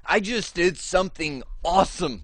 I just did something awesome.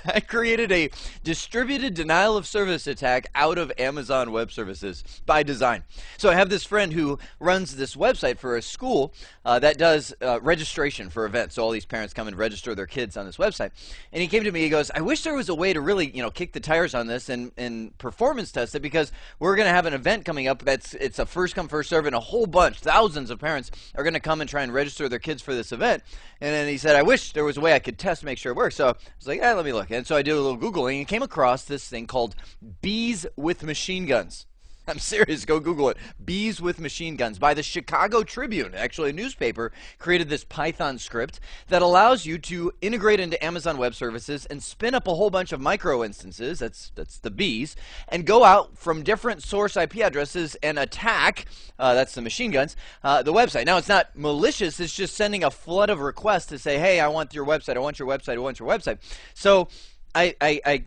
I created a distributed denial of service attack out of Amazon Web Services by design. So I have this friend who runs this website for a school that does registration for events. So all these parents come and register their kids on this website. And he came to me, he goes, I wish there was a way to really, kick the tires on this and performance test it, because we're going to have an event coming up it's a first come, first serve, and a whole bunch, thousands of parents are going to come and try and register their kids for this event. And then he said, I wish there was a way I could test to make sure it works. So I was like, let me look. And so I did a little Googling and came across this thing called Bees with Machine Guns. I'm serious, go Google it. Bees with Machine Guns by the Chicago Tribune, actually a newspaper, created this Python script that allows you to integrate into Amazon Web Services and spin up a whole bunch of micro instances, that's the bees, and go out from different source IP addresses and attack, that's the machine guns, the website. Now it's not malicious, it's just sending a flood of requests to say, hey, I want your website, I want your website, I want your website. So I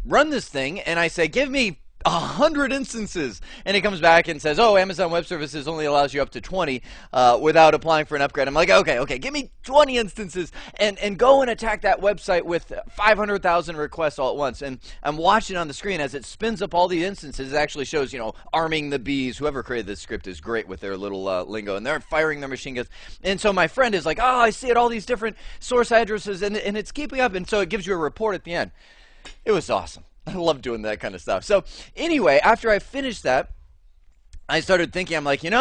run this thing and I say, give me 100 instances, and it comes back and says, oh, Amazon Web Services only allows you up to 20 without applying for an upgrade. I'm like, okay, give me 20 instances and go and attack that website with 500,000 requests all at once. And I'm watching on the screen as it spins up all the instances. It actually shows, arming the bees. Whoever created this script is great with their little lingo, and they're firing their machine guns. And so my friend is like, oh, I see it, all these different source addresses, and it's keeping up, and so it gives you a report at the end. It was awesome. I love doing that kind of stuff. So anyway, after I finished that, I started thinking, I'm like, and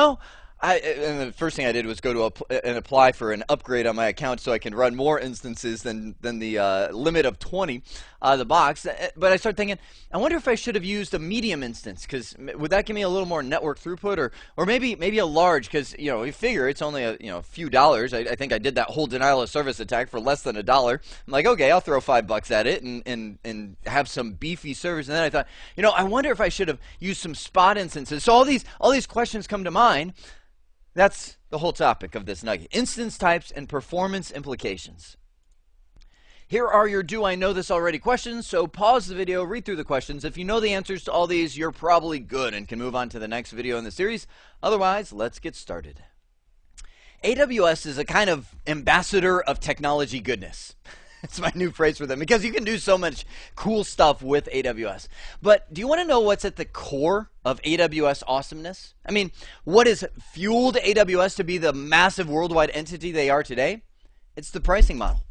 the first thing I did was go to and apply for an upgrade on my account so I can run more instances than the limit of 20 out of the box. But I started thinking, I wonder if I should have used a medium instance, because would that give me a little more network throughput, or maybe a large, because you figure it's only a few dollars. I think I did that whole denial of service attack for less than $1. I'm like, okay, I'll throw $5 at it and have some beefy service. And then I thought, I wonder if I should have used some spot instances. So all these questions come to mind. That's the whole topic of this nugget. Instance types and performance implications. Here are your do I know this already questions, so pause the video, read through the questions. If you know the answers to all these, you're probably good and can move on to the next video in the series. Otherwise, let's get started. AWS is a kind of ambassador of technology goodness. It's my new phrase for them, because you can do so much cool stuff with AWS. But do you want to know what's at the core of AWS awesomeness? I mean, what has fueled AWS to be the massive worldwide entity they are today? It's the pricing model.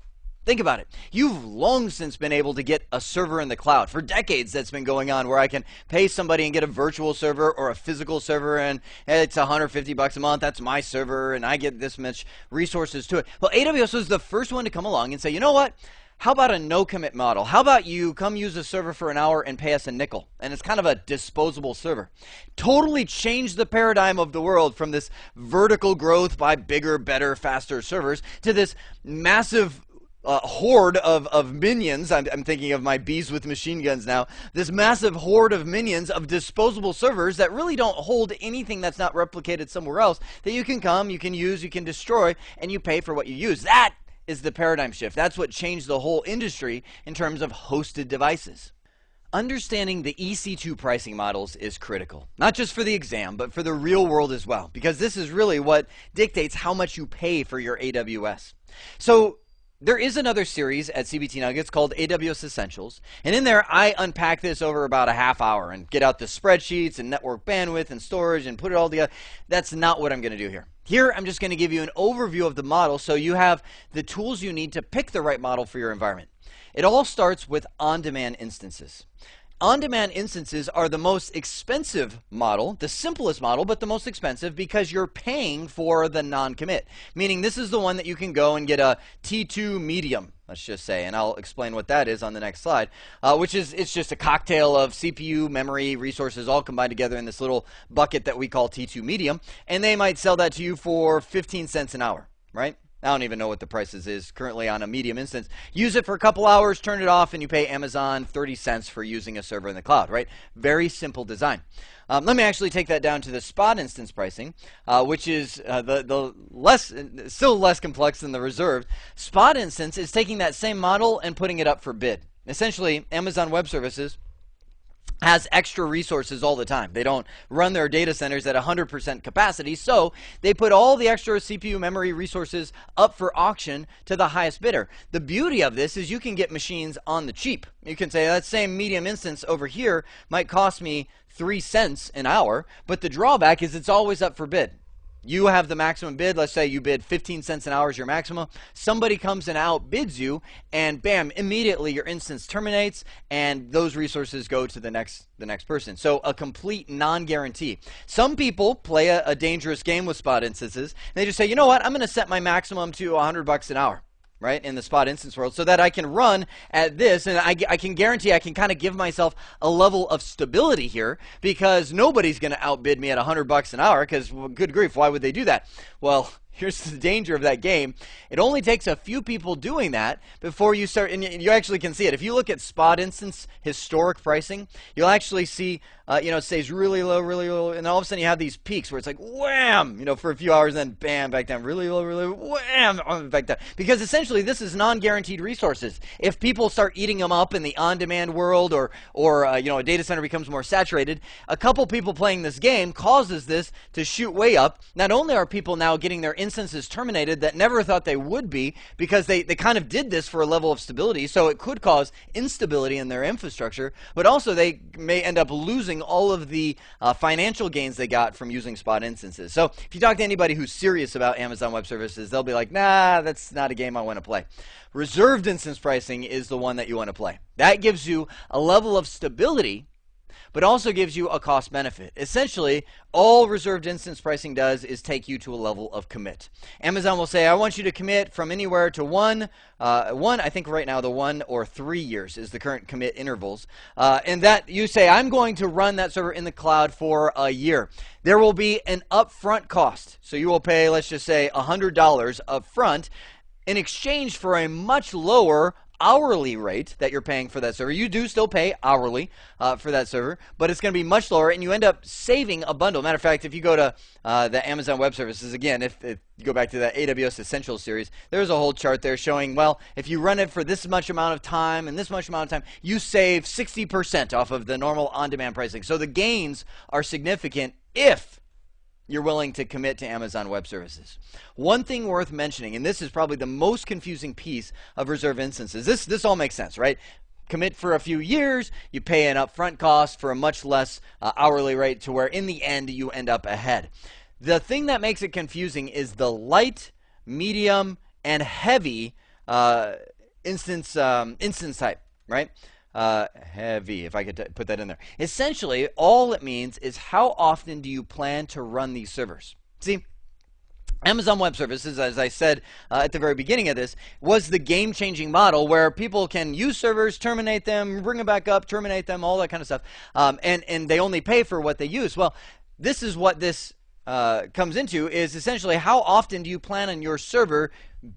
Think about it. You've long since been able to get a server in the cloud. For decades that's been going on, where I can pay somebody and get a virtual server or a physical server, and it's $150 a month, that's my server, and I get this much resources to it. Well, AWS was the first one to come along and say, you know what? How about a no-commit model? How about you come use a server for an hour and pay us a nickel? And it's kind of a disposable server. Totally changed the paradigm of the world from this vertical growth by bigger, better, faster servers to this massive horde of minions. I'm thinking of my bees with machine guns now. This massive horde of minions of disposable servers that really don't hold anything that's not replicated somewhere else, that you can come, you can use, you can destroy, and you pay for what you use. That is the paradigm shift. That's what changed the whole industry in terms of hosted devices. Understanding the EC2 pricing models is critical, not just for the exam, but for the real world as well, because this is really what dictates how much you pay for your AWS. So there is another series at CBT Nuggets called AWS Essentials, and in there I unpack this over about a half hour and get out the spreadsheets and network bandwidth and storage and put it all together. That's not what I'm going to do here. Here I'm just going to give you an overview of the model so you have the tools you need to pick the right model for your environment. It all starts with on-demand instances. On-demand instances are the most expensive model, the simplest model, but the most expensive because you're paying for the non-commit. Meaning this is the one that you can go and get a T2 medium, let's just say, and I'll explain what that is on the next slide, it's just a cocktail of CPU, memory, resources all combined together in this little bucket that we call T2 medium, and they might sell that to you for 15 cents an hour, right? I don't even know what the prices is currently on a medium instance. Use it for a couple hours, turn it off, and you pay Amazon 30 cents for using a server in the cloud, right? Very simple design. Let me actually take that down to the spot instance pricing, which is still less complex than the reserved. Spot instance is taking that same model and putting it up for bid. Essentially, Amazon Web Services has extra resources all the time. They don't run their data centers at 100% capacity, so they put all the extra CPU memory resources up for auction to the highest bidder. The beauty of this is you can get machines on the cheap. You can say that same medium instance over here might cost me 3 cents an hour, but the drawback is it's always up for bid. You have the maximum bid. Let's say you bid 15 cents an hour is your maximum. Somebody comes and outbids you, and bam, immediately your instance terminates, and those resources go to the next person. So a complete non-guarantee. Some people play a dangerous game with spot instances. And they just say, you know what, I'm going to set my maximum to $100 an hour, right, in the spot instance world, so that I can run at this, and I can guarantee I can kind of give myself a level of stability here, because nobody's going to outbid me at $100 an hour, because, well, good grief, why would they do that? Well, here's the danger of that game. It only takes a few people doing that before you start, and you actually can see it. If you look at spot instance historic pricing, you'll actually see, it stays really low, and all of a sudden you have these peaks where it's like, wham, for a few hours, then bam, back down, really low, wham, back down. Because essentially this is non-guaranteed resources. If people start eating them up in the on-demand world, or a data center becomes more saturated, a couple people playing this game causes this to shoot way up. Not only are people now getting their instances terminated that never thought they would be, because they kind of did this for a level of stability, so it could cause instability in their infrastructure, but also they may end up losing all of the financial gains they got from using spot instances. So if you talk to anybody who's serious about Amazon Web Services, they'll be like, nah, that's not a game I want to play. Reserved instance pricing is the one that you want to play. That gives you a level of stability, but also gives you a cost benefit. Essentially, all reserved instance pricing does is take you to a level of commit. Amazon will say, I want you to commit from anywhere to one, I think right now the 1 or 3 years is the current commit intervals. And that you say, I'm going to run that server in the cloud for a year. There will be an upfront cost. So you will pay, let's just say, $100 upfront in exchange for a much lower hourly rate that you're paying for that server. You do still pay hourly for that server, but it's going to be much lower, and you end up saving a bundle. Matter of fact, if you go to the Amazon Web Services, again, if you go back to that AWS Essentials series, there's a whole chart there showing, well, if you run it for this much amount of time and this much amount of time, you save 60% off of the normal on-demand pricing. So the gains are significant if you're willing to commit to Amazon Web Services. One thing worth mentioning, and this is probably the most confusing piece of reserve instances. This all makes sense, right? Commit for a few years, you pay an upfront cost for a much less hourly rate, to where in the end you end up ahead. The thing that makes it confusing is the light, medium, and heavy instance type, right? Heavy, if I could put that in there. Essentially, all it means is how often do you plan to run these servers? See, Amazon Web Services, as I said at the very beginning of this, was the game-changing model where people can use servers, terminate them, bring them back up, terminate them, all that kind of stuff, and they only pay for what they use. Well, this is what this comes into, is essentially how often do you plan on your server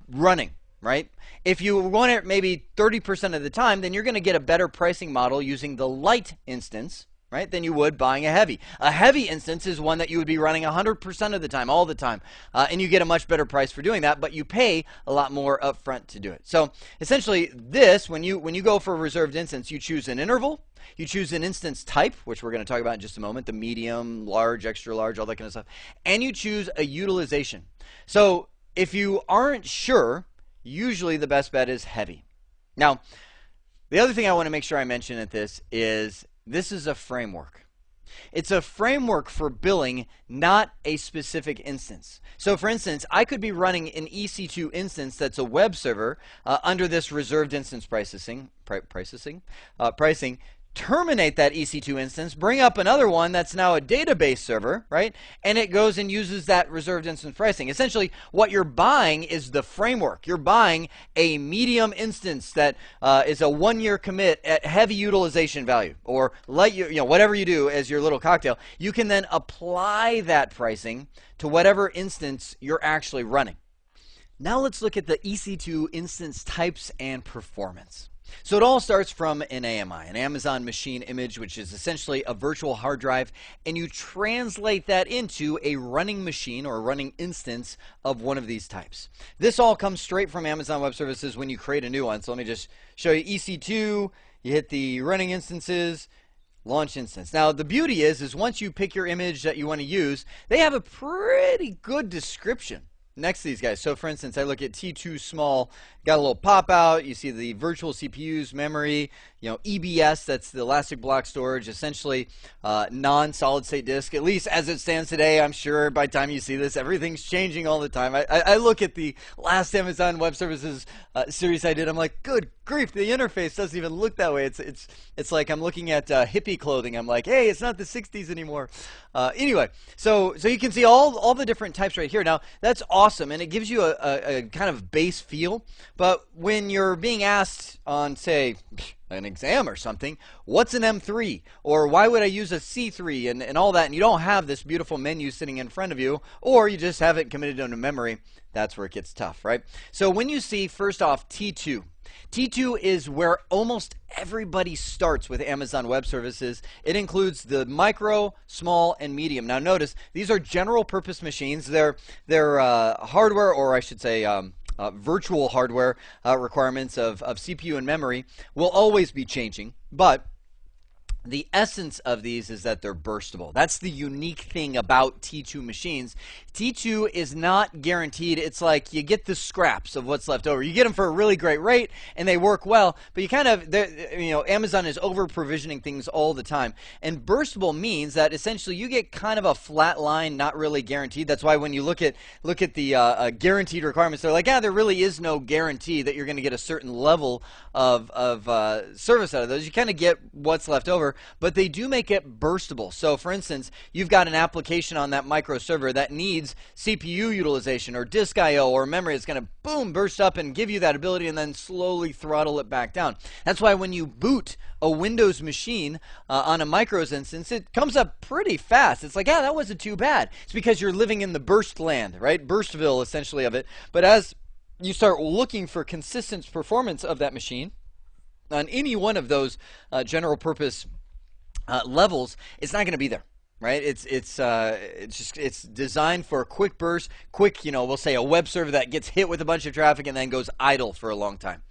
running? Right? If you want it maybe 30% of the time, then you're going to get a better pricing model using the light instance, right, than you would buying a heavy. A heavy instance is one that you would be running 100% of the time, all the time, and you get a much better price for doing that, but you pay a lot more upfront to do it. So essentially this, when you go for a reserved instance, you choose an interval, you choose an instance type, which we're going to talk about in just a moment, the medium, large, extra large, all that kind of stuff, and you choose a utilization. So if you aren't sure, usually the best bet is heavy. Now, the other thing I want to make sure I mention at this is a framework. It's a framework for billing, not a specific instance. So for instance, I could be running an EC2 instance that's a web server under this reserved instance pricing, terminate that EC2 instance, bring up another one that's now a database server, right? And it goes and uses that reserved instance pricing. Essentially, what you're buying is the framework. You're buying a medium instance that is a 1-year commit at heavy utilization value, or light, whatever you do as your little cocktail. You can then apply that pricing to whatever instance you're actually running. Now let's look at the EC2 instance types and performance. So it all starts from an AMI, an Amazon Machine Image, which is essentially a virtual hard drive, and you translate that into a running machine or a running instance of one of these types. This all comes straight from Amazon Web Services when you create a new one. So let me just show you EC2, you hit the running instances, Launch instance. Now the beauty is once you pick your image that you want to use, they have a pretty good description next to these guys. So for instance, I look at T2 small, got a little pop out. You see the virtual CPUs, memory, EBS, that's the elastic block storage, essentially non-solid state disk, at least as it stands today. I'm sure by the time you see this, everything's changing all the time. I look at the last Amazon Web Services series I did, I'm like, good grief, the interface doesn't even look that way. It's like I'm looking at hippie clothing. I'm like, hey, it's not the 60s anymore. Anyway, so you can see all the different types right here. Now, that's awesome, and it gives you a kind of base feel, but when you're being asked on, say, an exam or something, what's an M3? Or why would I use a C3 and all that, and you don't have this beautiful menu sitting in front of you, or you just have it committed into memory, that's where it gets tough, right? So when you see, first off, T2. T2 is where almost everybody starts with Amazon Web Services. It includes the micro, small, and medium. Now notice, these are general purpose machines. They're hardware, or I should say virtual hardware requirements of CPU and memory will always be changing, but the essence of these is that they're burstable. That's the unique thing about T2 machines. T2 is not guaranteed. It's like you get the scraps of what's left over. You get them for a really great rate, and they work well, but you kind of, Amazon is over-provisioning things all the time. And burstable means that essentially you get kind of a flat line, not really guaranteed. That's why when you look at the guaranteed requirements, they're like, there really is no guarantee that you're going to get a certain level of service out of those. You kind of get what's left over. But they do make it burstable. So for instance, you've got an application on that micro server that needs CPU utilization or disk I/O or memory. It's going to boom, burst up and give you that ability and then slowly throttle it back down. That's why when you boot a Windows machine on a micros instance, it comes up pretty fast. It's like, that wasn't too bad. It's because you're living in the burst land, right? Burstville essentially of it. But as you start looking for consistent performance of that machine on any one of those general purpose levels, it's not going to be there, right? It's designed for a quick burst, we'll say a web server that gets hit with a bunch of traffic and then goes idle for a long time.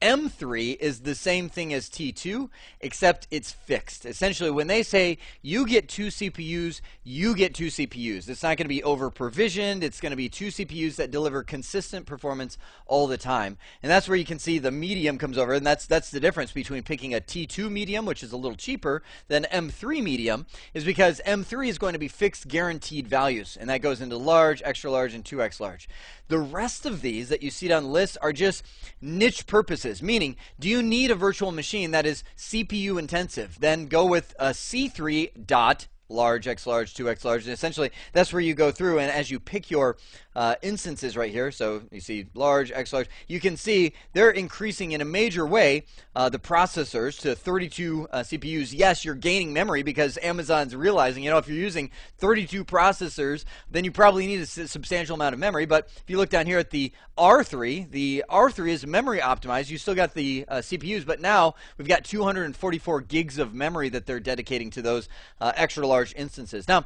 M3 is the same thing as T2, except it's fixed. Essentially, when they say you get 2 CPUs, you get 2 CPUs. It's not going to be over-provisioned. It's going to be 2 CPUs that deliver consistent performance all the time. And that's where you can see the medium comes over, and that's the difference between picking a T2 medium, which is a little cheaper, than M3 medium, is because M3 is going to be fixed guaranteed values, and that goes into large, extra large, and 2x large. The rest of these that you see down the list are just niche purposes, meaning, do you need a virtual machine that is CPU intensive? Then go with a C3 dot large, X large, 2X large, and essentially that's where you go through, and as you pick your instances right here, so you see large, X large, you can see they're increasing in a major way the processors to 32 CPUs. Yes, you're gaining memory because Amazon's realizing, if you're using 32 processors, then you probably need a substantial amount of memory. But if you look down here at the R3 is memory optimized. You still got the CPUs, but now we've got 244 gigs of memory that they're dedicating to those extra large instances. Now,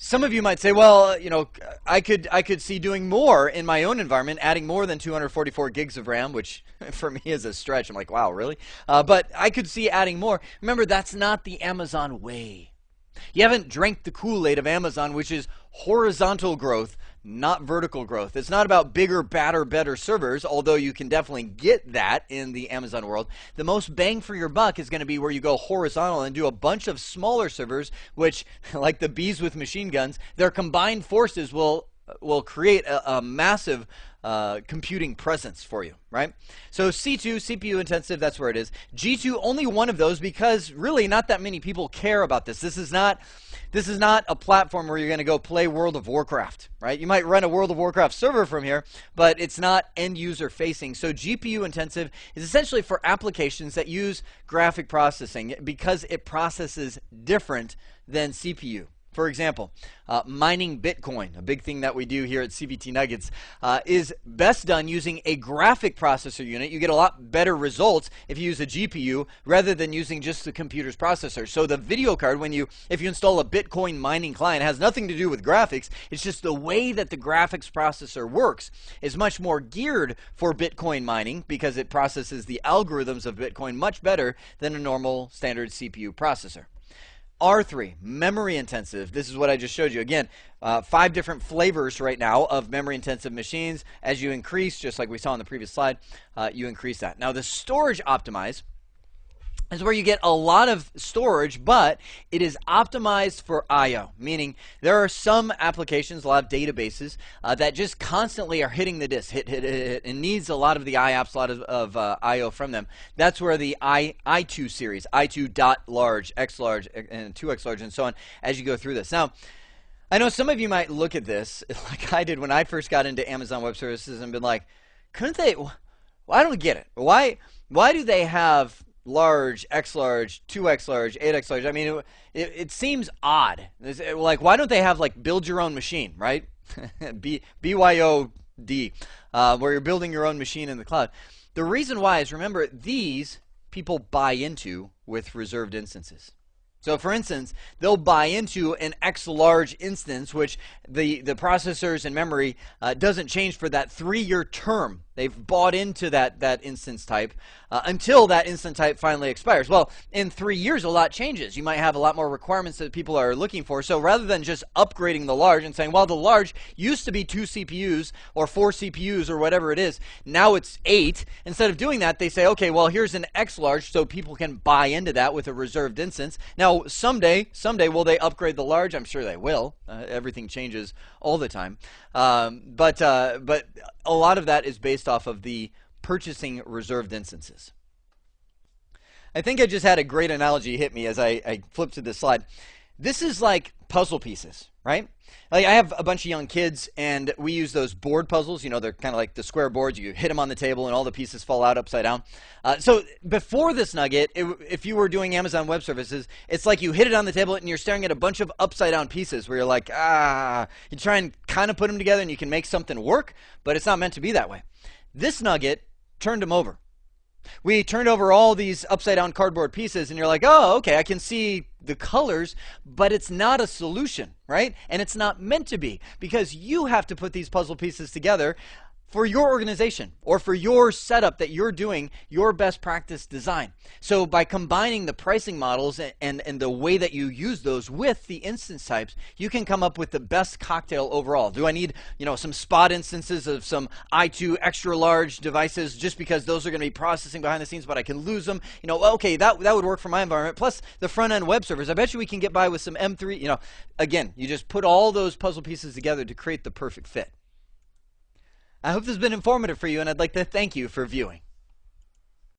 some of you might say, well, I could see doing more in my own environment, adding more than 244 gigs of RAM, which for me is a stretch. I'm like, wow, really? But I could see adding more. Remember, that's not the Amazon way. You haven't drank the Kool-Aid of Amazon, which is horizontal growth, not vertical growth. It's not about bigger, badder, better servers, although you can definitely get that in the Amazon world. The most bang for your buck is going to be where you go horizontal and do a bunch of smaller servers, which, like the bees with machine guns, their combined forces will create a massive computing presence for you, right? So C2, CPU intensive, that's where it is. G2, only one of those, because really not that many people care about this. This is not a platform where you're going to go play World of Warcraft, right? You might run a World of Warcraft server from here, but it's not end user facing. So GPU intensive is essentially for applications that use graphic processing because it processes different than CPU. For example, mining Bitcoin, a big thing that we do here at CVT Nuggets, is best done using a graphic processor unit. You get a lot better results if you use a GPU rather than using just the computer's processor. So the video card, if you install a Bitcoin mining client, has nothing to do with graphics. It's just the way that the graphics processor works is much more geared for Bitcoin mining because it processes the algorithms of Bitcoin much better than a normal standard CPU processor. R3, memory intensive. This is what I just showed you. Again, 5 different flavors right now of memory intensive machines. As you increase, just like we saw on the previous slide, you increase that. Now the storage optimize is where you get a lot of storage, but it is optimized for I/O, meaning there are some applications, a lot of databases, that just constantly are hitting the disk, hit, and needs a lot of the IOPS, a lot of I/O from them. That's where the I2 series, I2 dot large, X large, and 2X large, and so on, as you go through this. Now, I know some of you might look at this like I did when I first got into Amazon Web Services and been like, couldn't they, well, I don't get it. Why do they have large, X large, 2X large, 8X large? I mean, it seems odd. Like, why don't they have, like, build your own machine, right? BYOD, where you're building your own machine in the cloud. The reason why is, remember, these people buy into with reserved instances. So, for instance, they'll buy into an X large instance, which the processors and memory doesn't change for that 3-year term. They've bought into that instance type until that instance type finally expires. Well, in 3 years, a lot changes. You might have a lot more requirements that people are looking for. So rather than just upgrading the large and saying, well, the large used to be 2 CPUs or 4 CPUs or whatever it is, now it's 8. Instead of doing that, they say, okay, well, here's an X large so people can buy into that with a reserved instance. Now, someday, will they upgrade the large? I'm sure they will. Everything changes all the time. But a lot of that is based off of the purchasing reserved instances. I think I just had a great analogy hit me as I flipped to this slide. This is like puzzle pieces, right? Like, I have a bunch of young kids, and we use those board puzzles. You know, they're kind of like the square boards. You hit them on the table, and all the pieces fall out upside down. So before this nugget, if you were doing Amazon Web Services, it's like you hit it on the table, and you're staring at a bunch of upside-down pieces where you're like, you try and kind of put them together, and you can make something work, but it's not meant to be that way. This nugget turned them over. We turned over all these upside-down cardboard pieces, and you're like, oh, okay, I can see the colors, but it's not a solution, right? And it's not meant to be, because you have to put these puzzle pieces together for your organization or for your setup that you're doing your best practice design. So by combining the pricing models and the way that you use those with the instance types, you can come up with the best cocktail overall. Do I need, some spot instances of some I2 extra large devices just because those are going to be processing behind the scenes, but I can lose them? Okay, that would work for my environment. Plus the front end web servers, I bet you we can get by with some M3. Again, you just put all those puzzle pieces together to create the perfect fit. I hope this has been informative for you, and I'd like to thank you for viewing.